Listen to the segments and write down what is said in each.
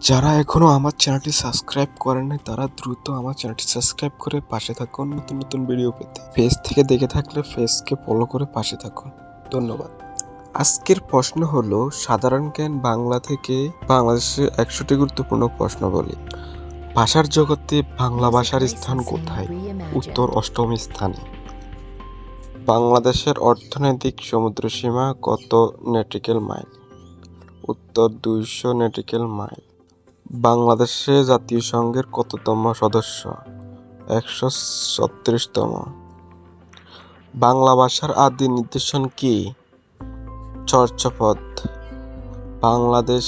যারা এখনো আমার চ্যানেলটি সাবস্ক্রাইব করেনি তারা দ্রুত আমার চ্যানেলটি সাবস্ক্রাইব করে পাশে থাকুন নতুন নতুন ভিডিও পেতে। পেজ থেকে দেখে থাকলে পেজকে ফলো করে পাশে থাকুন। ধন্যবাদ। আজকের প্রশ্ন হলো সাধারণ জ্ঞান বাংলা থেকে বাংলাদেশের 100টি গুরুত্বপূর্ণ প্রশ্নাবলী। ভাষার জগতে বাংলা ভাষার স্থান কোথায়? উত্তর 8ম স্থানে। বাংলাদেশের অর্থনৈতিক সমুদ্রসীমা কত নটিক্যাল মাইল? উত্তর 200 নটিক্যাল মাইল। বাংলাদেশে জাতিসংঘের কততম সদস্য? 136তম। বাংলা ভাষার আদি নিদর্শন কি? চর্যাপদ। বাংলাদেশ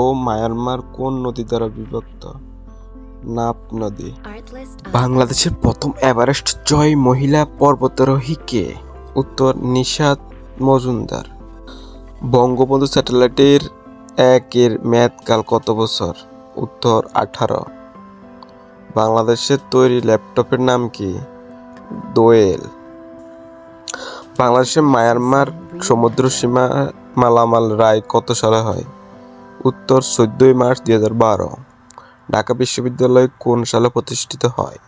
ও মায়ানমার কোন নদী দ্বারা বিভক্ত? নাফ নদী। বাংলাদেশের প্রথম এভারেস্ট জয়ী মহিলা পর্বতারোহী কে? উত্তর নিশাত মজুমদার। বঙ্গবন্ধু স্যাটেলাইটের এর মেয়াদকাল কত বছর? উত্তর 18। বাংলাদেশের তৈরি ল্যাপটপের নাম কি? দোয়েল। বাংলাদেশের মায়ানমার সমুদ্র সীমা মালামাল রায় কত সালে হয়? উত্তর 14 মার্চ 2012। ঢাকা বিশ্ববিদ্যালয় কোন সালে প্রতিষ্ঠিত হয়?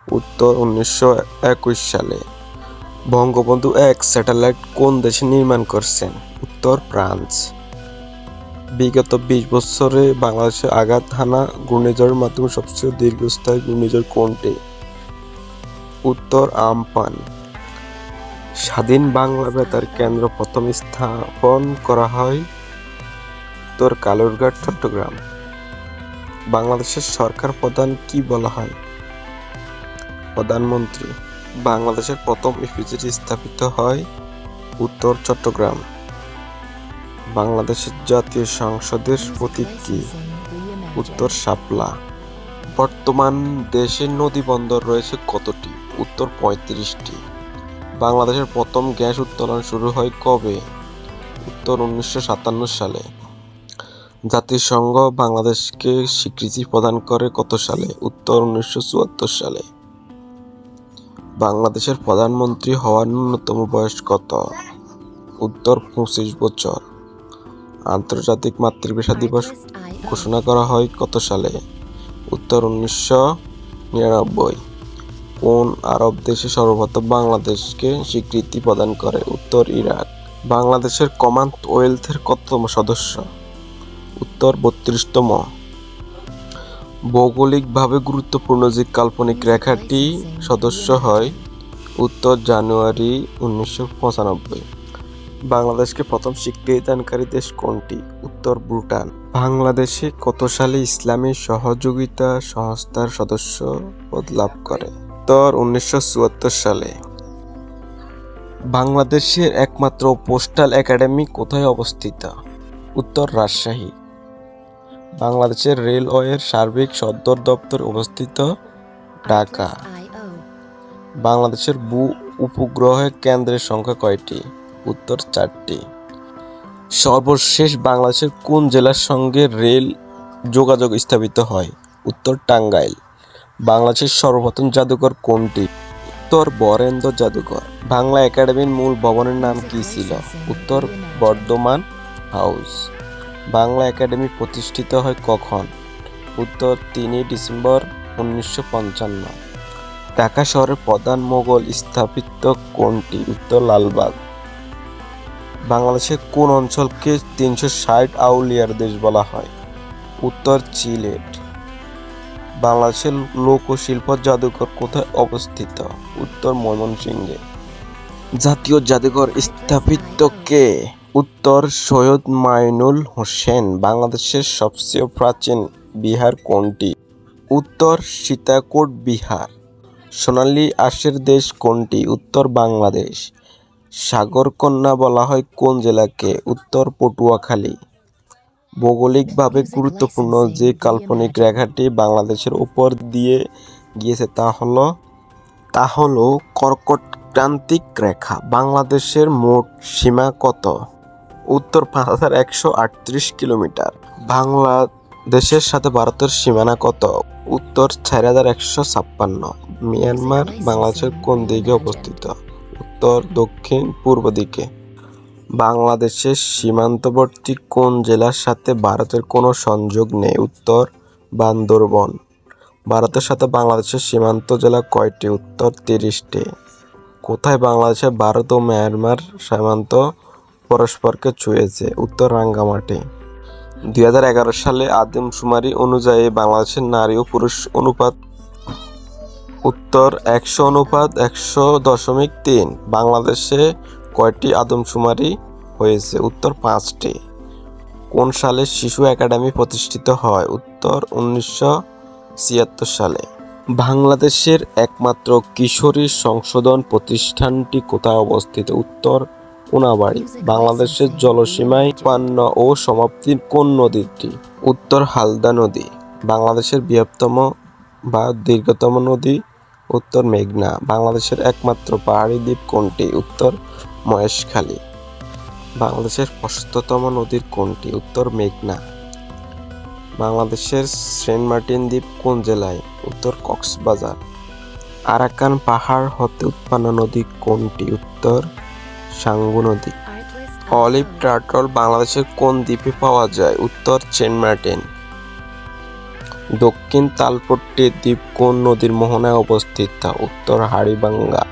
উত্তর 1921 সালে। বঙ্গবন্ধু 1 স্যাটেলাইট কোন দেশে নির্মাণ করছেন? উত্তর ফ্রান্স। বিগত 20 বছরে বাংলাদেশে আঘাত হানা ঘূর্ণিঝড়ের মাধ্যমে সবচেয়ে দীর্ঘস্থায়ী ঘূর্ণিঝড় কোনটি? উত্তর আমপান। স্বাধীন বাংলা বেতার কেন্দ্র প্রথম স্থাপন করা হয়? উত্তর কালুরঘাট, চট্টগ্রাম। বাংলাদেশের সরকার প্রধান কি বলা হয়? প্রধানমন্ত্রী। বাংলাদেশের প্রথম ইপিজেড স্থাপিত হয়? উত্তর চট্টগ্রাম। বাংলাদেশের জাতীয় সংসদের প্রতীক কি? উত্তর শাপলা। বর্তমান দেশে নদী বন্দর রয়েছে কতটি? উত্তর 35টি। বাংলাদেশের প্রথম গ্যাস উত্তোলন শুরু হয় কবে? উত্তর 1957 সালে। জাতিসংঘ বাংলাদেশকে স্বীকৃতি প্রদান করে কত সালে? উত্তর 1974 সালে। বাংলাদেশের প্রধানমন্ত্রী হওয়ার ন্যূনতম বয়স কত? উত্তর 25 বছর। আন্তর্জাতিক মাতৃভাষা দিবস ঘোষণা করা হয় কত সালে? উত্তর 1999। কোন আরব দেশে সর্বপ্রথম বাংলাদেশকে স্বীকৃতি প্রদান করে? উত্তর ইরাক। বাংলাদেশের কমনওয়েলথের কততম সদস্য? উত্তর 32তম। ভৌগোলিকভাবে গুরুত্বপূর্ণ যে কাল্পনিক রেখাটি সদস্য হয়? উত্তর জানুয়ারি 1995। বাংলাদেশকে প্রথম স্বীকৃতিদানকারী দেশ কোনটি? উত্তর ভুটান। বাংলাদেশে কত সালে ইসলামী সহযোগিতা সংস্থার সদস্য পদ লাভ করে? উত্তর 1974 সালে। বাংলাদেশের একমাত্র পোস্টাল একাডেমি কোথায় অবস্থিত? উত্তর রাজশাহী। বাংলাদেশের রেলওয়ের সার্বিক সদর দপ্তর অবস্থিত ঢাকা। বাংলাদেশের উপগ্রহ কেন্দ্রের সংখ্যা কয়টি? উত্তর 4টি। সর্বশেষ বাংলাদেশের কোন জেলার সঙ্গে রেল যোগাযোগ স্থাপিত হয়? উত্তর টাঙ্গাইল। বাংলাদেশের সর্বপ্রথম জাদুঘর কোনটি? উত্তর বরেন্দ্র জাদুঘর। বাংলা একাডেমির মূল ভবনের নাম কি ছিল? উত্তর বর্ধমান হাউস। বাংলা একাডেমি প্রতিষ্ঠিত হয় কখন? উত্তর 3 ডিসেম্বর 1955। ঢাকা শহরের প্রধান মোগল স্থাপত্য কোনটি? উত্তর লালবাগ। বাংলাদেশের কোন অঞ্চলকে 360 আউলিয়ার দেশ বলা হয়? উত্তর সিলেট। বাংলাদেশের লোকশিল্প জাদুঘর কোথায় অবস্থিত? উত্তর ময়মনসিংহে। জাতীয় জাদুঘর স্থাপিত কে? উত্তর সৈয়দ মাইনুল হোসেন। বাংলাদেশের সবচেয়ে প্রাচীন বিহার কোনটি? উত্তর সীতাকোট বিহার। সোনালী আঁশের দেশ কোনটি? উত্তর বাংলাদেশ। সাগরকন্যা বলা হয় কোন জেলাকে? উত্তর পটুয়াখালী। ভৌগোলিকভাবে গুরুত্বপূর্ণ যে কাল্পনিক রেখাটি বাংলাদেশের উপর দিয়ে গিয়েছে তা হলো কর্কটক্রান্তিক রেখা। বাংলাদেশের মোট সীমা কত? উত্তর 5138 কিলোমিটার। বাংলাদেশের সাথে ভারতের সীমানা কত? উত্তর 4156। মিয়ানমার বাংলাদেশের কোন দিকে অবস্থিত? উত্তর দক্ষিণ পূর্ব দিকে। বাংলাদেশের সীমান্তবর্তী কোন জেলার সাথে ভারতের কোনো সংযোগ নেই? উত্তর বান্দরবন। ভারতের সাথে বাংলাদেশের সীমান্ত জেলা কয়টি? উত্তর 30টি। কোথায় বাংলাদেশের ভারত ও মিয়ানমার সীমান্ত পরস্পরকে ছুঁয়েছে? উত্তর রাঙ্গামাটি। 2011 সালে আদমশুমারি অনুযায়ী বাংলাদেশের নারী ও পুরুষ অনুপাত? উত্তর 100:100.3। বাংলাদেশে কয়টি আদমশুমারি হয়েছে? উত্তর 5টি। কোন সালে শিশু একাডেমি প্রতিষ্ঠিত হয়? উত্তর 1976 সালে। বাংলাদেশের একমাত্র কিশোরী সংশোধন প্রতিষ্ঠানটি কোথায় অবস্থিত? উত্তর কোনাবাড়ী। বাংলাদেশের জলসীমায় উৎপন্ন ও সমাপ্তি কোন নদীটি? উত্তর হালদা নদী। বাংলাদেশের বৃহত্তম বা দীর্ঘতম নদী? উত্তর মেঘনা। বাংলাদেশের একমাত্র পাহাড়ি দ্বীপ কোনটি? উত্তর মহেশখালী। বাংলাদেশের প্রশস্ততম নদী কোনটি? উত্তর মেঘনা। বাংলাদেশের সেন্ট মার্টিন দ্বীপ কোন জেলায়? উত্তর কক্সবাজার। আরাকান পাহাড় হতে উৎপন্ন নদী কোনটি? উত্তর সাঙ্গু নদী। অলিভ টার্টল বাংলাদেশের কোন দ্বীপে পাওয়া যায়? উত্তর সেন্ট মার্টিন। দক্ষিণ তালপট্টি দ্বীপ কোন নদীর মোহনায় অবস্থিত? উত্তর হাড়িভাঙ্গা।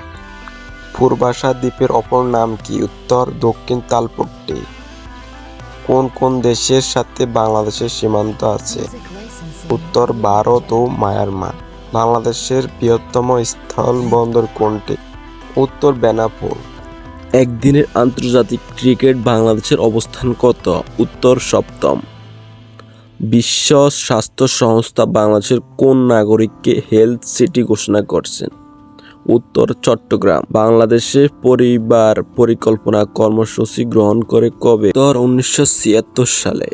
পূর্বাশা দ্বীপের অপর নাম কি? উত্তর দক্ষিণ তালপট্টি। কোন কোন দেশের সাথে বাংলাদেশের সীমান্ত আছে? উত্তর ভারত ও মিয়ানমার। বাংলাদেশের বৃহত্তম স্থল বন্দর কোনটি? উত্তর বেনাপোল। একদিনের আন্তর্জাতিক ক্রিকেট বাংলাদেশের অবস্থান কত? উত্তর 7ম। বিশ্ব স্বাস্থ্য সংস্থা বাংলাদেশের কোন নাগরিককে হেলথ সিটি ঘোষণা করছেন? উত্তর চট্টগ্রাম। বাংলাদেশে পরিবার পরিকল্পনা কর্মসূচি গ্রহণ করে কবে? উত্তর 1976 সালে।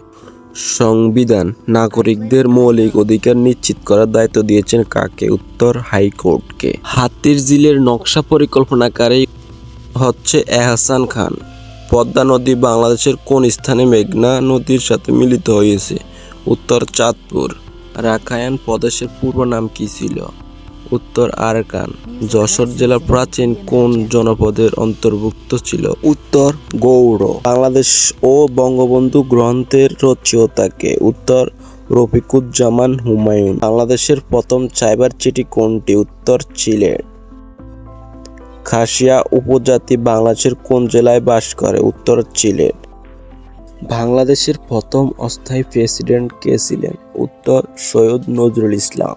সংবিধান নাগরিকদের মৌলিক অধিকার নিশ্চিত করার দায়িত্ব দিয়েছেন কাকে? উত্তর হাইকোর্টকে। হাতিরঝিলের নকশা পরিকল্পনাকারী হচ্ছে এহসান খান। পদ্মা নদী বাংলাদেশের কোন স্থানে মেঘনা নদীর সাথে মিলিত হয়েছে? উত্তর চাঁদপুর। রাখাইন প্রদেশের পূর্ব নাম কি ছিল? উত্তর আরাকান। যশোর জেলা প্রাচীন কোন জনপদের অন্তর্ভুক্ত ছিল? উত্তর গৌড়। বাংলাদেশ ও বঙ্গবন্ধু গ্রন্থের রচয়িতাকে? উত্তর রফিকুজ্জামান হুমায়ুন। বাংলাদেশের প্রথম সাইবার চিঠি কোনটি? উত্তর সিলেট। খাসিয়া উপজাতি বাংলাদেশের কোন জেলায় বাস করে? উত্তর সিলেট। বাংলাদেশের প্রথম অস্থায়ী প্রেসিডেন্ট কে ছিলেন? উত্তর সৈয়দ নজরুল ইসলাম।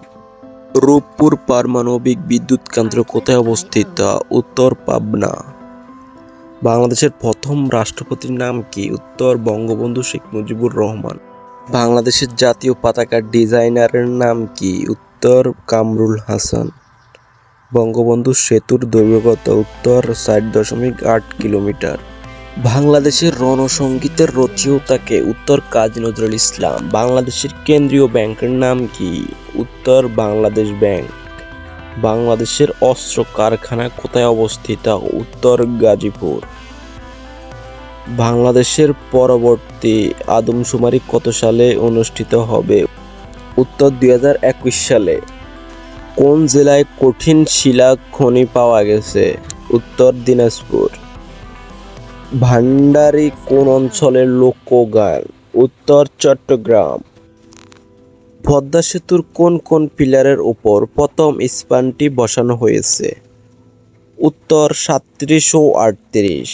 রূপপুর পারমাণবিক বিদ্যুৎ কেন্দ্র কোথায় অবস্থিত? উত্তর পাবনা। বাংলাদেশের প্রথম রাষ্ট্রপতির নাম কি? উত্তর বঙ্গবন্ধু শেখ মুজিবুর রহমান। বাংলাদেশের জাতীয় পতাকার ডিজাইনারের নাম কি? উত্তর কামরুল হাসান। বঙ্গবন্ধু সেতুর দৈর্ঘ্য কত? উত্তর 4.8 কিলোমিটার। বাংলাদেশের রণসঙ্গীতের রচয়িতাকে? উত্তর কাজী নজরুল ইসলাম। বাংলাদেশের কেন্দ্রীয় ব্যাংকের নাম কি? উত্তর বাংলাদেশ ব্যাংক। বাংলাদেশের অস্ত্র কারখানা কোথায় অবস্থিত? উত্তর গাজীপুর। বাংলাদেশের পরবর্তী আদমশুমারি কত সালে অনুষ্ঠিত হবে? উত্তর 2021 সালে। কোন জেলায় কঠিন শিলা খনি পাওয়া গেছে? উত্তর দিনাজপুর। ভান্ডারী কোন অঞ্চলের লোকগান? উত্তর চট্টগ্রাম। পদ্মা সেতুর কোন কোন পিলারের উপর প্রথম স্প্যানটি বসানো হয়েছে? উত্তর 37 ও 38।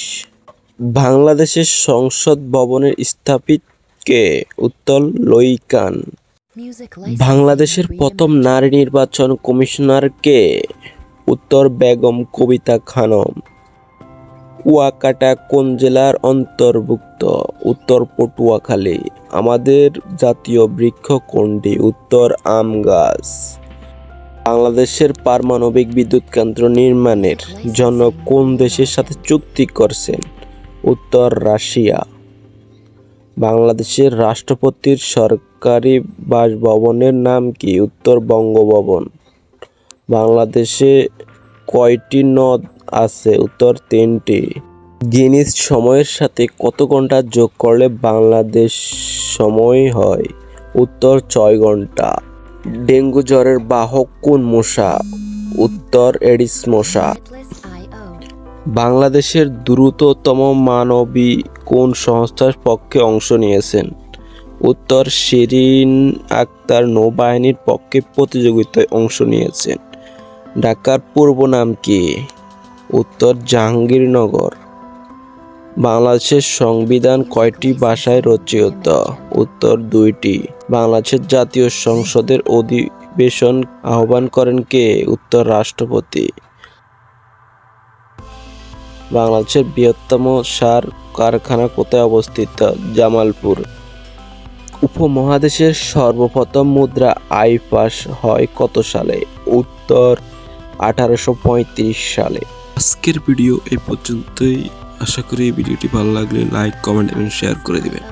বাংলাদেশের সংসদ ভবনের স্থপতি কে? উত্তর লইকান। বাংলাদেশের প্রথম নারী নির্বাচন কমিশনার কে? উত্তর বেগম কবিতা খানম। কুয়াকাটা কোন জেলার অন্তর্ভুক্ত? উত্তর পটুয়াখালী। আমাদের জাতীয় বৃক্ষ কোনটি? উত্তর আম গাছ। বাংলাদেশের পারমাণবিক বিদ্যুৎ কেন্দ্র নির্মাণের জন্য কোন দেশের সাথে চুক্তি করছেন? উত্তর রাশিয়া। বাংলাদেশের রাষ্ট্রপতির সরকারি বাসভবনের নাম কি? উত্তর বঙ্গভবন। বাংলাদেশে কয়টি নদ আছে? উত্তর 3টি। গিনিস সময়ের সাথে কত ঘন্টা যোগ করলে বাংলাদেশ সময় হয়? উত্তর 6 ঘন্টা। ডেঙ্গু জ্বরের বাহক কোন মশা? উত্তর এডিস মশা। বাংলাদেশের দ্রুততম মানবী কোন সংস্থার পক্ষে অংশ নিয়েছেন? উত্তর শিরিন আক্তার নৌবাহিনীর পক্ষে প্রতিযোগিতায় অংশ নিয়েছেন। ঢাকার পূর্ব নাম কি? উত্তর জাহাঙ্গীরনগর। বাংলাদেশের সংবিধান কয়টি ভাষায় রচিত? উত্তর 2টি। বাংলাদেশের জাতীয় সংসদের অধিবেশন আহ্বান করেন কে? উত্তর রাষ্ট্রপতি। বাংলাদেশের বৃহত্তম সার কারখানা কোথায় অবস্থিত? জামালপুর। উপমহাদেশের সর্বপ্রথম মুদ্রা আইপাস হয় কত সালে? উত্তর 1835 সালে। আজকের ভিডিও এই পর্যন্তই। আশা করি এই ভিডিওটি ভালো লাগলে লাইক, কমেন্ট এবং শেয়ার করে দিবেন।